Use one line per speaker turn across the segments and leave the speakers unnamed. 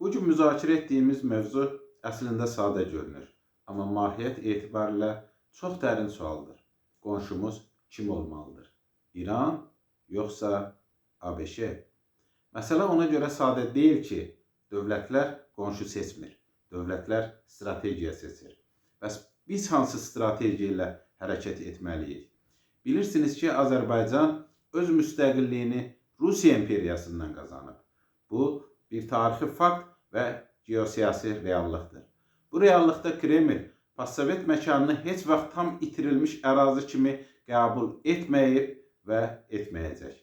Bu gün müzakirə etdiyimiz mövzu əslində sadə görünür, amma mahiyyət etibarilə çox dərin sualdır. Qonşumuz kim olmalıdır? İran, yoxsa ABŞ? Məsələ ona görə sadə deyil ki, dövlətlər qonşu seçmir, dövlətlər strategiya seçir. Bəs biz hansı strategiya ilə hərəkət etməliyik? Bilirsiniz ki, Azərbaycan öz müstəqilliyini Rusiya imperiyasından qazanıb. Bu, bir tarixi fakt və geosiyasi reallıqdır. Bu reallıqda Kreml postsovet məkanını heç vaxt tam itirilmiş ərazi kimi qəbul etməyib və etməyəcək.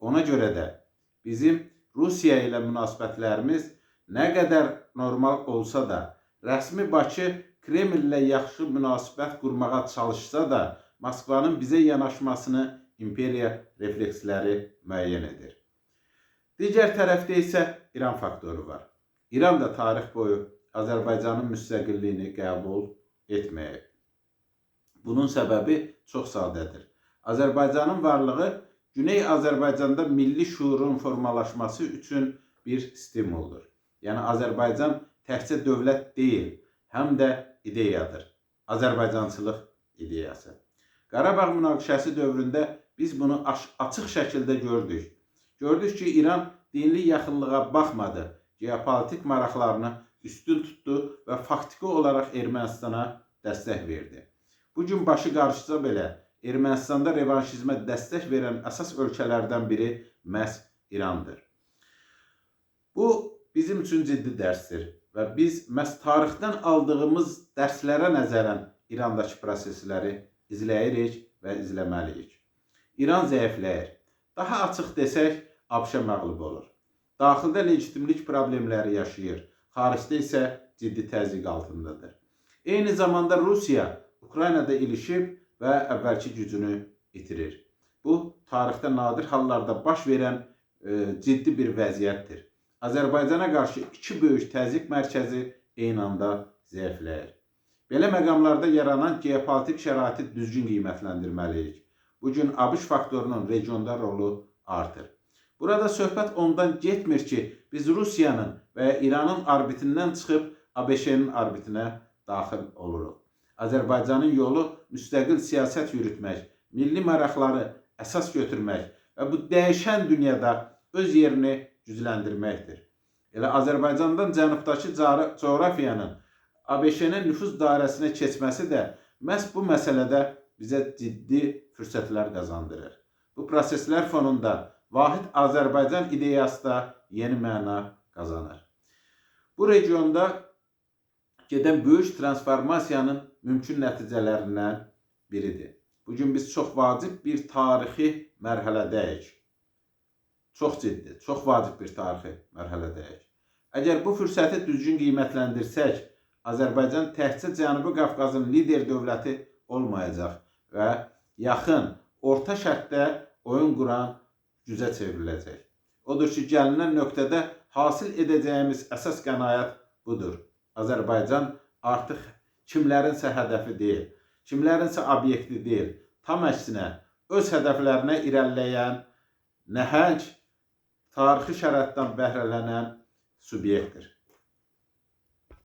Ona görə də bizim Rusiya ilə münasibətlərimiz nə qədər normal olsa da, rəsmi Bakı Kreml ilə yaxşı münasibət qurmağa çalışsa da, Moskvanın bizə yanaşmasını imperiya refleksləri müəyyən edir. Digər tərəfdə isə İran faktoru var. İran da tarix boyu Azərbaycanın müstəqilliyini qəbul etməyib. Bunun səbəbi çox sadədir. Azərbaycanın varlığı Güney Azərbaycanda milli şuurun formalaşması üçün bir stimuldur. Yəni Azərbaycan təkcə dövlət deyil, həm də ideyadır. Azərbaycançılıq ideyası. Qarabağ münaqişəsi dövründə biz bunu açıq şəkildə gördük. Gördük ki, İran dinli yaxınlığa baxmadı, geopolitik maraqlarını üstün tutdu və faktiki olaraq Ermənistana dəstək verdi. Bugün başı qarışsa belə, Ermənistanda revanşizmə dəstək verən əsas ölkələrdən biri məhz İrandır. Bu, bizim üçün ciddi dərsdir və biz məhz tarixdən aldığımız dərslərə nəzərən İrandakı prosesləri izləyirik və izləməliyik. İran zəifləyir. Daha açıq desək, ABŞ məğlub olur. Daxildə legitimlik problemləri yaşayır, xaricdə isə ciddi təzyiq altındadır. Eyni zamanda Rusiya Ukraynada ilişib və əvvəlki gücünü itirir. Bu, tarixdə nadir hallarda baş verən ciddi bir vəziyyətdir. Azərbaycana qarşı iki böyük təzyiq mərkəzi eyni anda zəifləyir. Belə məqamlarda yaranan geopolitik şəraiti düzgün qiymətləndirməliyik. Bugün ABŞ faktorunun regionda rolu artır. Burada söhbət ondan getmir ki, biz Rusiyanın və İranın orbitindən çıxıb ABŞ-nin orbitinə daxil oluruq. Azərbaycanın yolu müstəqil siyasət yürütmək, milli maraqları əsas götürmək və bu dəyişən dünyada öz yerini gücləndirməkdir. Elə Azərbaycandan cənubdakı coğrafiyanın ABŞ-nin nüfuz dairəsinə keçməsi də məhz bu məsələdə bizə ciddi fürsətlər qazandırır. Bu proseslər fonunda vahid Azərbaycan ideyası da yeni məna qazanır. Bu regionda gedən böyük transformasiyanın mümkün nəticələrindən biridir. Bugün biz çox vacib bir tarixi mərhələdəyik. Çox ciddi, çox vacib bir tarixi mərhələdəyik. Əgər bu fürsəti düzgün qiymətləndirsək, Azərbaycan təkcə Cənubi Qafqazın lider dövləti olmayacaq və yaxın, orta şərqdə oyun quran gücə çevriləcək. Odur ki, gəlinən nöqtədə hasil edəcəyimiz əsas qənaət budur. Azərbaycan artıq kimlərinsə hədəfi deyil, kimlərinsə obyekti deyil, tam əksinə öz hədəflərinə irəliləyən, nəhəng, tarixi şəraitdən bəhrələnən subyektdir.